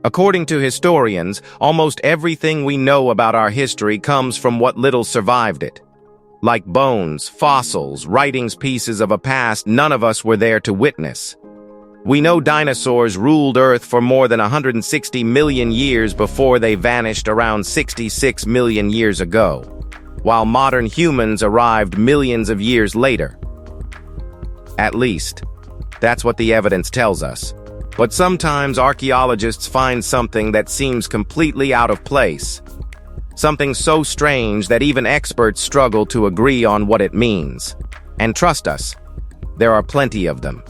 According to historians, almost everything we know about our history comes from what little survived it. Like bones, fossils, writings, pieces of a past none of us were there to witness. We know dinosaurs ruled Earth for more than 160 million years before they vanished around 66 million years ago, while modern humans arrived millions of years later. At least, that's what the evidence tells us. But sometimes archaeologists find something that seems completely out of place. Something so strange that even experts struggle to agree on what it means. And trust us, there are plenty of them.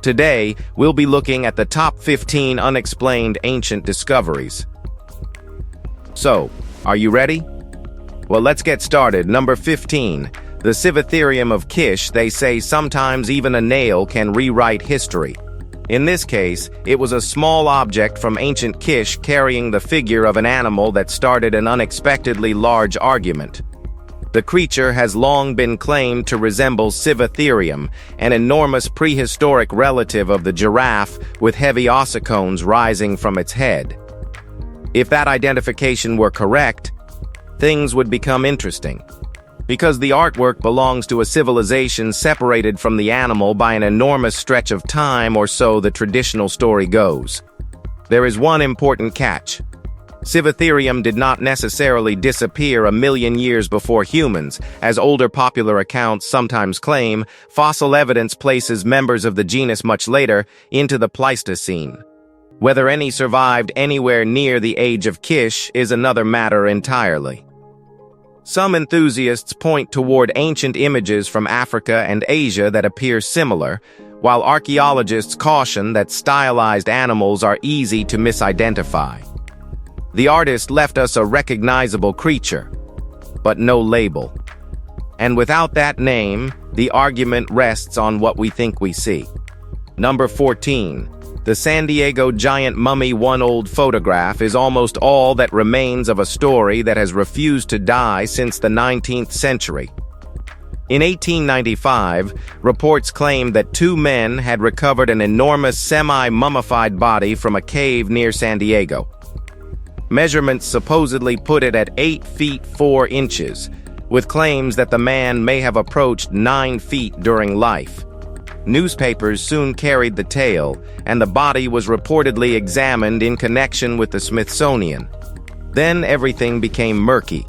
Today, we'll be looking at the top 15 unexplained ancient discoveries. So, are you ready? Well, let's get started. Number 15. The civtherum of Kish. They say sometimes even a nail can rewrite history. In this case, it was a small object from ancient Kish carrying the figure of an animal that started an unexpectedly large argument. The creature has long been claimed to resemble civtherum, an enormous prehistoric relative of the giraffe with heavy ossicones rising from its head. If that identification were correct, things would become interesting. Because the artwork belongs to a civilization separated from the animal by an enormous stretch of time, or so the traditional story goes. There is one important catch. Civtherum did not necessarily disappear a million years before humans, as older popular accounts sometimes claim. Fossil evidence places members of the genus much later, into the Pleistocene. Whether any survived anywhere near the age of Kish is another matter entirely. Some enthusiasts point toward ancient images from Africa and Asia that appear similar, while archaeologists caution that stylized animals are easy to misidentify. The artist left us a recognizable creature, but no label. And without that name, the argument rests on what we think we see. Number 14. The San Diego giant mummy. One old photograph is almost all that remains of a story that has refused to die since the 19th century. In 1895, reports claimed that two men had recovered an enormous semi-mummified body from a cave near San Diego. Measurements supposedly put it at 8 feet 4 inches, with claims that the man may have approached 9 feet during life. Newspapers soon carried the tale, and the body was reportedly examined in connection with the Smithsonian. Then everything became murky.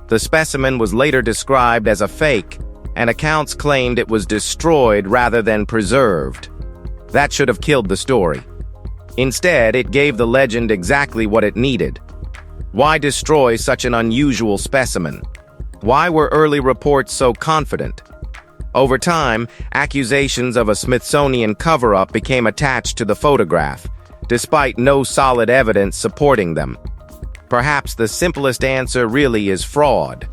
The specimen was later described as a fake, and accounts claimed it was destroyed rather than preserved. That should have killed the story. Instead, it gave the legend exactly what it needed. Why destroy such an unusual specimen? Why were early reports so confident? Over time, accusations of a Smithsonian cover-up became attached to the photograph, despite no solid evidence supporting them. Perhaps the simplest answer really is fraud.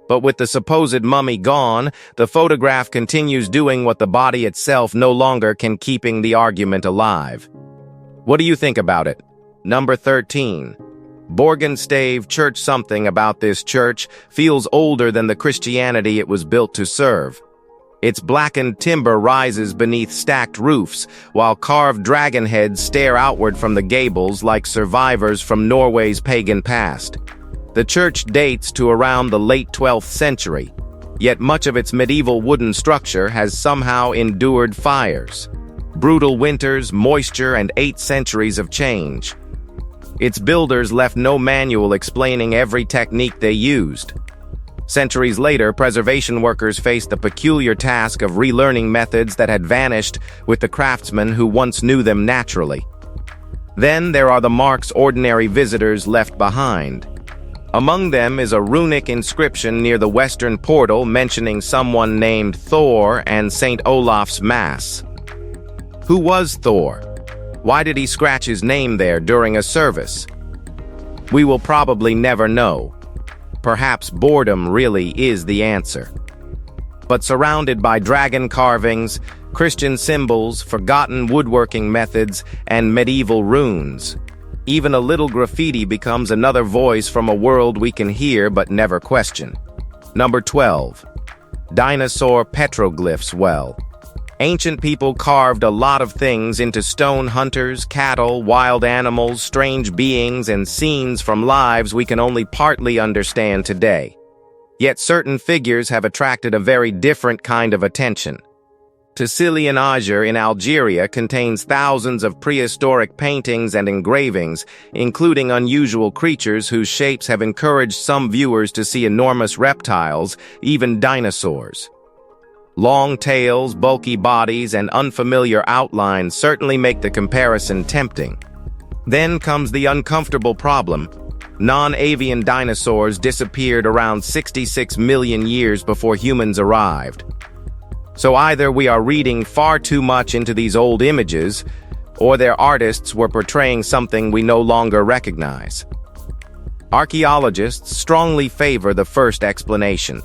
But with the supposed mummy gone, the photograph continues doing what the body itself no longer can, keeping the argument alive. What do you think about it? Number 13. Borgund stave church. Something about this church feels older than the Christianity it was built to serve. Its blackened timber rises beneath stacked roofs, while carved dragon heads stare outward from the gables like survivors from Norway's pagan past. The church dates to around the late 12th century, yet much of its medieval wooden structure has somehow endured fires, brutal winters, moisture, and 8 centuries of change. Its builders left no manual explaining every technique they used. Centuries later, preservation workers faced the peculiar task of relearning methods that had vanished with the craftsmen who once knew them naturally. Then there are the marks ordinary visitors left behind. Among them is a runic inscription near the western portal mentioning someone named Thor and St. Olaf's Mass. Who was Thor? Why did he scratch his name there during a service? We will probably never know. Perhaps boredom really is the answer. But surrounded by dragon carvings, Christian symbols, forgotten woodworking methods, and medieval runes, even a little graffiti becomes another voice from a world we can hear but never question. Number 12. Dinosaur petroglyphs. Well, Ancient people carved a lot of things into stone: hunters, cattle, wild animals, strange beings, and scenes from lives we can only partly understand today. Yet certain figures have attracted a very different kind of attention. Tassilian Azure in Algeria contains thousands of prehistoric paintings and engravings, including unusual creatures whose shapes have encouraged some viewers to see enormous reptiles, even dinosaurs. Long tails, bulky bodies, and unfamiliar outlines certainly make the comparison tempting. Then comes the uncomfortable problem. Non-avian dinosaurs disappeared around 66 million years before humans arrived. So either we are reading far too much into these old images, or their artists were portraying something we no longer recognize. Archaeologists strongly favor the first explanation.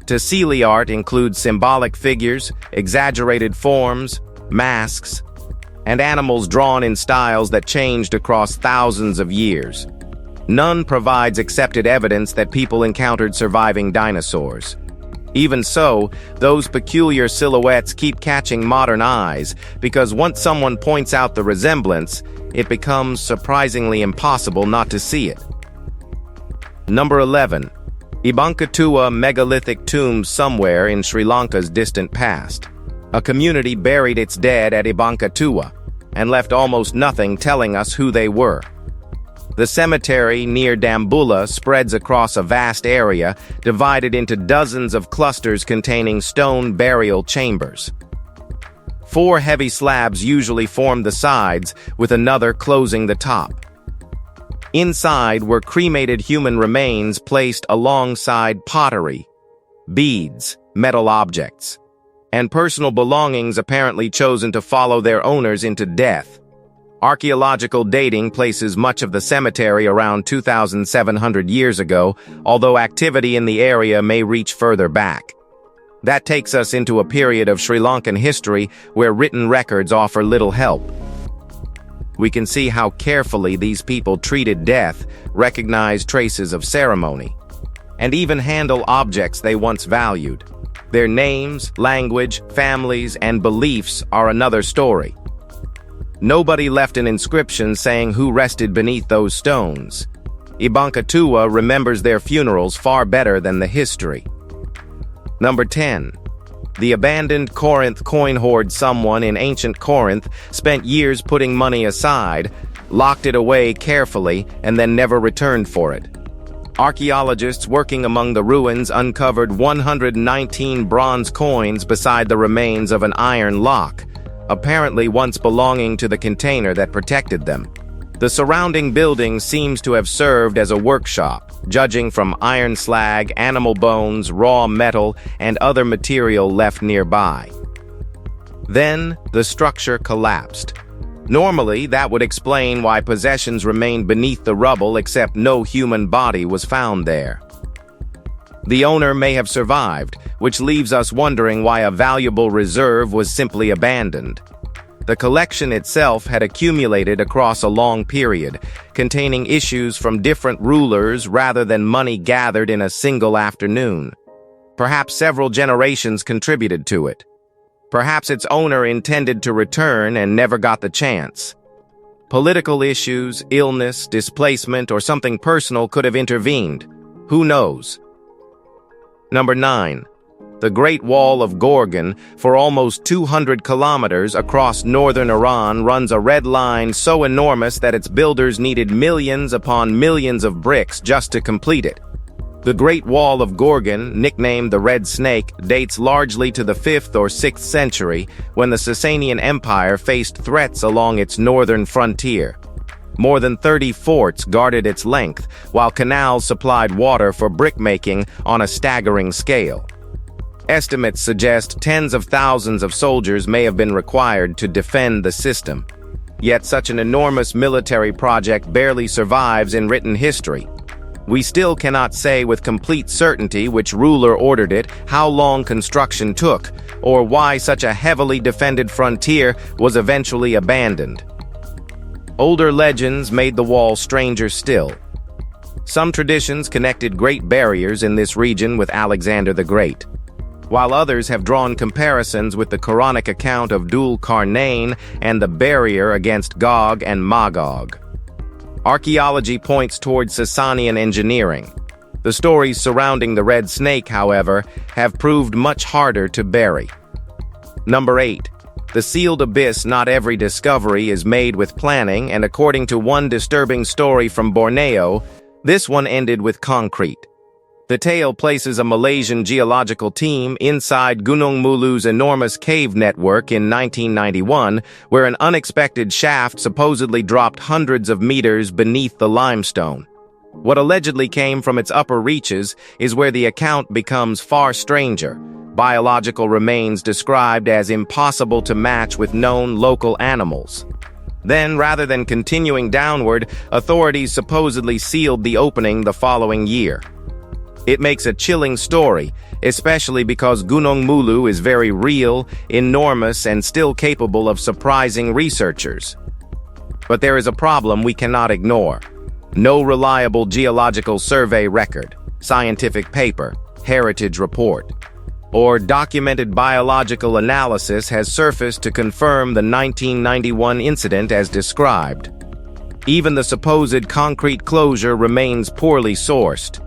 Tassili art includes symbolic figures, exaggerated forms, masks, and animals drawn in styles that changed across thousands of years. None provides accepted evidence that people encountered surviving dinosaurs. Even so, those peculiar silhouettes keep catching modern eyes because once someone points out the resemblance, it becomes surprisingly impossible not to see it. Number 11. Ibankatuwa megalithic tombs somewhere in Sri Lanka's distant past. A community buried its dead at Ibankatuwa and left almost nothing telling us who they were. The cemetery near Dambulla spreads across a vast area, divided into dozens of clusters containing stone burial chambers. 4 heavy slabs usually form the sides, with another closing the top. Inside were cremated human remains placed alongside pottery, beads, metal objects, and personal belongings apparently chosen to follow their owners into death. Archaeological dating places much of the cemetery around 2,700 years ago, although activity in the area may reach further back. That takes us into a period of Sri Lankan history where written records offer little help. We can see how carefully these people treated death, recognize traces of ceremony, and even handle objects they once valued. Their names, language, families, and beliefs are another story. Nobody left an inscription saying who rested beneath those stones. Ibankatuwa remembers their funerals far better than the history. Number 10. The abandoned Corinth coin hoard. Someone in ancient Corinth spent years putting money aside, locked it away carefully, and then never returned for it. Archaeologists working among the ruins uncovered 119 bronze coins beside the remains of an iron lock, apparently once belonging to the container that protected them. The surrounding building seems to have served as a workshop, judging from iron slag, animal bones, raw metal, and other material left nearby. Then, the structure collapsed. Normally, that would explain why possessions remained beneath the rubble, except no human body was found there. The owner may have survived, which leaves us wondering why a valuable reserve was simply abandoned. The collection itself had accumulated across a long period, containing issues from different rulers rather than money gathered in a single afternoon. Perhaps several generations contributed to it. Perhaps its owner intended to return and never got the chance. Political issues, illness, displacement, or something personal could have intervened. Who knows? Number 9. The Great Wall of Gorgan, for almost 200 kilometers across northern Iran, runs a red line so enormous that its builders needed millions upon millions of bricks just to complete it. The Great Wall of Gorgan, nicknamed the Red Snake, dates largely to the 5th or 6th century, when the Sasanian Empire faced threats along its northern frontier. More than 30 forts guarded its length, while canals supplied water for brickmaking on a staggering scale. Estimates suggest tens of thousands of soldiers may have been required to defend the system. Yet such an enormous military project barely survives in written history. We still cannot say with complete certainty which ruler ordered it, how long construction took, or why such a heavily defended frontier was eventually abandoned. Older legends made the wall stranger still. Some traditions connected great barriers in this region with Alexander the Great. while others have drawn comparisons with the Quranic account of Dhul Qarnayn and the barrier against Gog and Magog. Archaeology points towards Sasanian engineering. The stories surrounding the Red Snake, however, have proved much harder to bury. Number 8. The sealed abyss. Not every discovery is made with planning, and according to one disturbing story from Borneo, this one ended with concrete. The tale places a Malaysian geological team inside Gunung Mulu's enormous cave network in 1991, where an unexpected shaft supposedly dropped hundreds of meters beneath the limestone. What allegedly came from its upper reaches is where the account becomes far stranger. Biological remains described as impossible to match with known local animals. Then, rather than continuing downward, authorities supposedly sealed the opening the following year. It makes a chilling story, especially because Gunung Mulu is very real, enormous, and still capable of surprising researchers. But there is a problem we cannot ignore. No reliable geological survey record, scientific paper, heritage report, or documented biological analysis has surfaced to confirm the 1991 incident as described. Even the supposed concrete closure remains poorly sourced.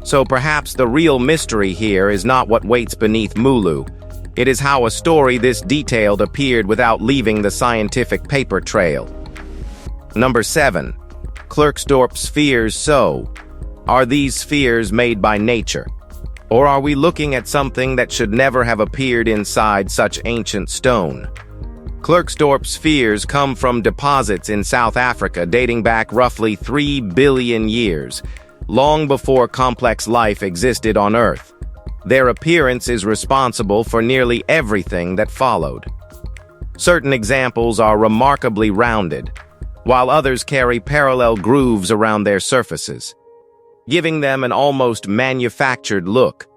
So perhaps the real mystery here is not what waits beneath Mulu. It is how a story this detailed appeared without leaving the scientific paper trail. Number 7. Clerksdorp spheres. So, are these spheres made by nature? Or are we looking at something that should never have appeared inside such ancient stone? Clerksdorp spheres come from deposits in South Africa dating back roughly 3 billion years, long before complex life existed on Earth. Their appearance is responsible for nearly everything that followed. Certain examples are remarkably rounded, while others carry parallel grooves around their surfaces, giving them an almost manufactured look.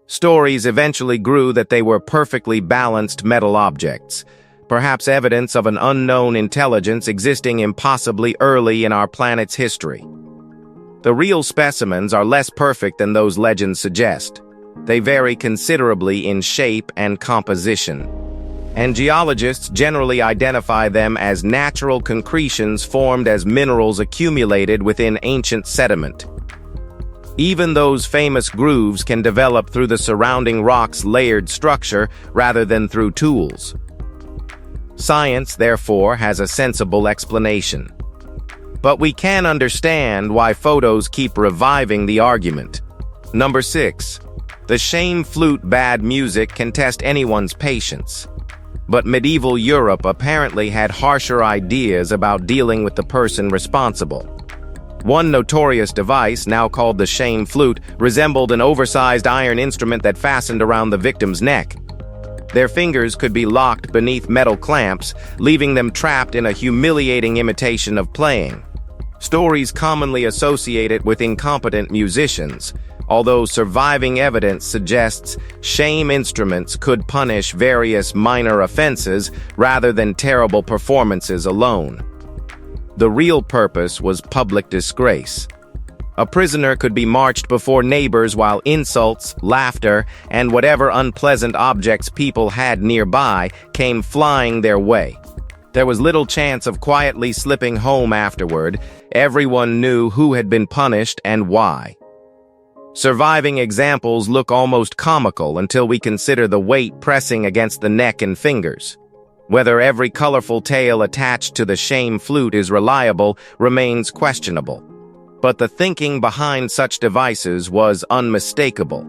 Stories eventually grew that they were perfectly balanced metal objects, perhaps evidence of an unknown intelligence existing impossibly early in our planet's history. The real specimens are less perfect than those legends suggest. They vary considerably in shape and composition, and geologists generally identify them as natural concretions formed as minerals accumulated within ancient sediment. Even those famous grooves can develop through the surrounding rock's layered structure rather than through tools. Science, therefore, has a sensible explanation. But we can understand why photos keep reviving the argument. Number 6. The shame flute. Bad music can test anyone's patience. But medieval Europe apparently had harsher ideas about dealing with the person responsible. One notorious device, now called the shame flute, resembled an oversized iron instrument that fastened around the victim's neck. Their fingers could be locked beneath metal clamps, leaving them trapped in a humiliating imitation of playing. Stories commonly associate it with incompetent musicians, although surviving evidence suggests shame instruments could punish various minor offenses rather than terrible performances alone. The real purpose was public disgrace. A prisoner could be marched before neighbors while insults, laughter, and whatever unpleasant objects people had nearby came flying their way. There was little chance of quietly slipping home afterward. Everyone knew who had been punished and why. Surviving examples look almost comical until we consider the weight pressing against the neck and fingers. Whether every colorful tale attached to the shame flute is reliable remains questionable. But the thinking behind such devices was unmistakable.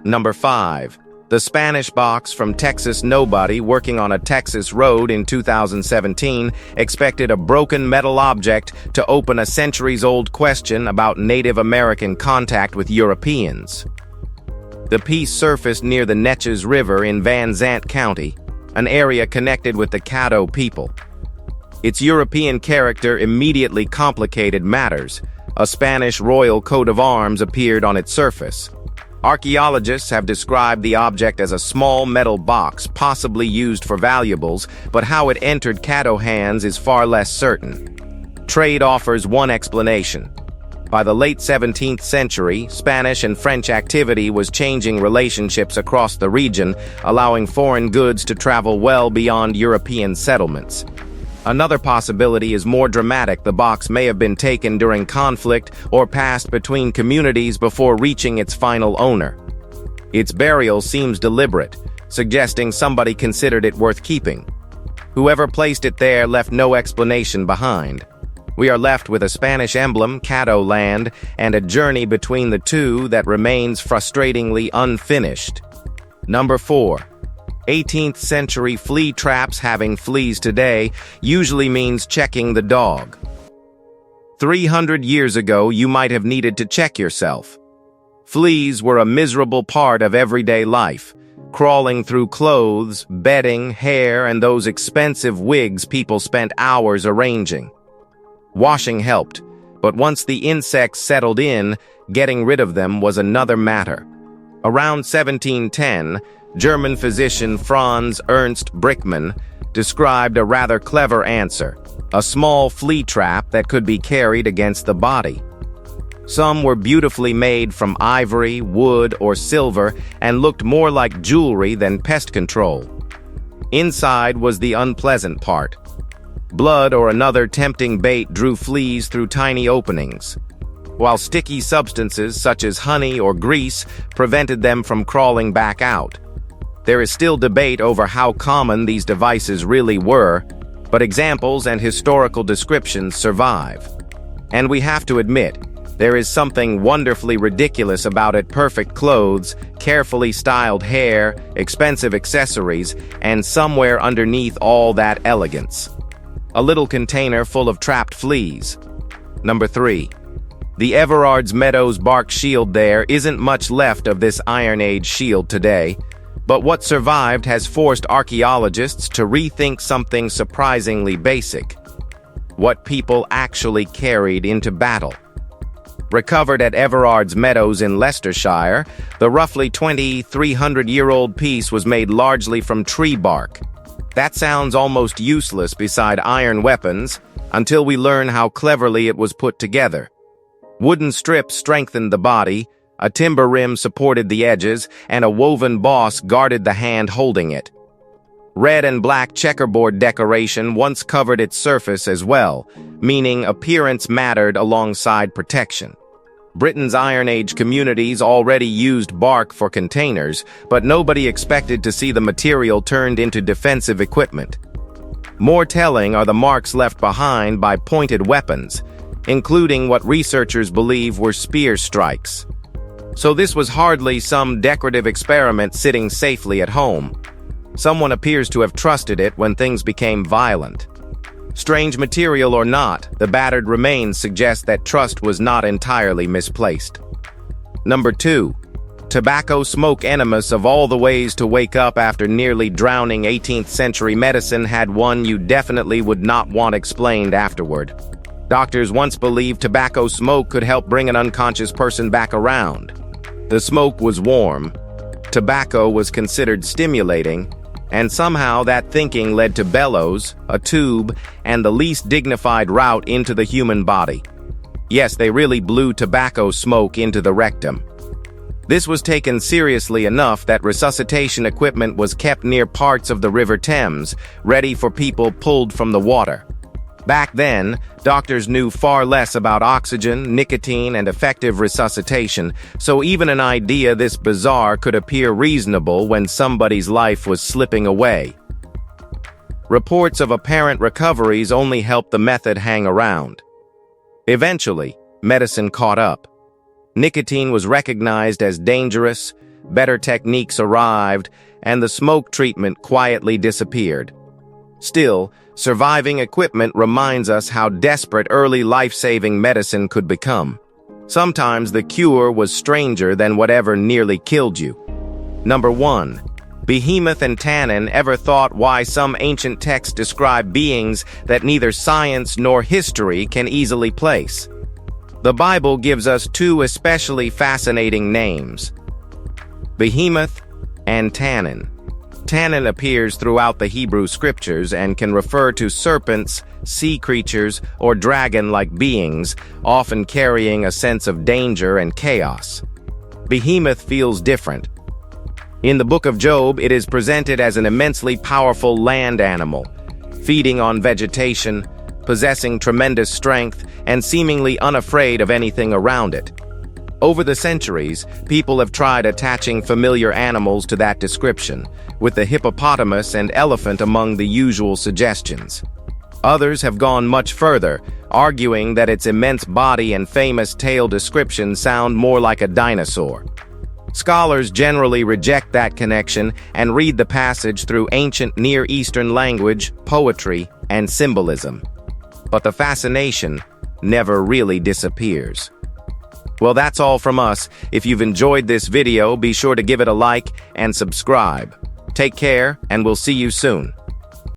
Number 5. The Spanish box. From Texas. Nobody working on a Texas road in 2017 expected a broken metal object to open a centuries-old question about Native American contact with Europeans. The piece surfaced near the Neches River in Van Zant County, an area connected with the Caddo people. Its European character immediately complicated matters. A Spanish royal coat of arms appeared on its surface. Archaeologists have described the object as a small metal box, possibly used for valuables, but how it entered Caddo hands is far less certain. Trade offers one explanation. By the late 17th century, Spanish and French activity was changing relationships across the region, allowing foreign goods to travel well beyond European settlements. Another possibility is more dramatic. The box may have been taken during conflict or passed between communities before reaching its final owner. Its burial seems deliberate, suggesting somebody considered it worth keeping. Whoever placed it there left no explanation behind. We are left with a Spanish emblem, Caddo land, and a journey between the two that remains frustratingly unfinished. Number 4. 18th century flea traps. Having fleas today usually means checking the dog. 300 years ago, you might have needed to check yourself. Fleas were a miserable part of everyday life, crawling through clothes, bedding, hair, and those expensive wigs people spent hours arranging. Washing helped, but once the insects settled in, getting rid of them was another matter. Around 1710, German physician Franz Ernst Brickmann described a rather clever answer: a small flea trap that could be carried against the body. Some were beautifully made from ivory, wood, or silver and looked more like jewelry than pest control. Inside was the unpleasant part. Blood or another tempting bait drew fleas through tiny openings, while sticky substances such as honey or grease prevented them from crawling back out. There is still debate over how common these devices really were, but examples and historical descriptions survive. And we have to admit, there is something wonderfully ridiculous about it: perfect clothes, carefully styled hair, expensive accessories, and somewhere underneath all that elegance, a little container full of trapped fleas. Number 3. The Everard's Meadows bark shield. There isn't much left of this Iron Age shield today, but what survived has forced archaeologists to rethink something surprisingly basic: what people actually carried into battle. Recovered at Everard's Meadows in Leicestershire, the roughly 2,300-year-old piece was made largely from tree bark. That sounds almost useless beside iron weapons, until we learn how cleverly it was put together. Wooden strips strengthened the body, a timber rim supported the edges, and a woven boss guarded the hand holding it. Red and black checkerboard decoration once covered its surface as well, meaning appearance mattered alongside protection. Britain's Iron Age communities already used bark for containers, but nobody expected to see the material turned into defensive equipment. More telling are the marks left behind by pointed weapons, including what researchers believe were spear strikes. So this was hardly some decorative experiment sitting safely at home. Someone appears to have trusted it when things became violent. Strange material or not, the battered remains suggest that trust was not entirely misplaced. Number 2. Tobacco smoke. Enemas. Of all the ways to wake up after nearly drowning, 18th century medicine had one you definitely would not want explained afterward. Doctors once believed tobacco smoke could help bring an unconscious person back around. The smoke was warm, tobacco was considered stimulating, and somehow that thinking led to bellows, a tube, and the least dignified route into the human body. Yes, they really blew tobacco smoke into the rectum. This was taken seriously enough that resuscitation equipment was kept near parts of the River Thames, ready for people pulled from the water. Back then, doctors knew far less about oxygen, nicotine, and effective resuscitation, so even an idea this bizarre could appear reasonable when somebody's life was slipping away. Reports of apparent recoveries only helped the method hang around. Eventually, medicine caught up. Nicotine was recognized as dangerous, better techniques arrived, and the smoke treatment quietly disappeared. Still, surviving equipment reminds us how desperate early life-saving medicine could become. Sometimes the cure was stranger than whatever nearly killed you. Number 1. Behemoth and Tannin. Ever thought why some ancient texts describe beings that neither science nor history can easily place? The Bible gives us two especially fascinating names: Behemoth and Tannin. Tannin appears throughout the Hebrew scriptures and can refer to serpents, sea creatures, or dragon-like beings, often carrying a sense of danger and chaos. Behemoth feels different. In the Book of Job, it is presented as an immensely powerful land animal, feeding on vegetation, possessing tremendous strength, and seemingly unafraid of anything around it. Over the centuries, people have tried attaching familiar animals to that description, with the hippopotamus and elephant among the usual suggestions. Others have gone much further, arguing that its immense body and famous tail description sound more like a dinosaur. Scholars generally reject that connection and read the passage through ancient Near Eastern language, poetry, and symbolism. But the fascination never really disappears. Well, that's all from us. If you've enjoyed this video, be sure to give it a like and subscribe. Take care, and we'll see you soon.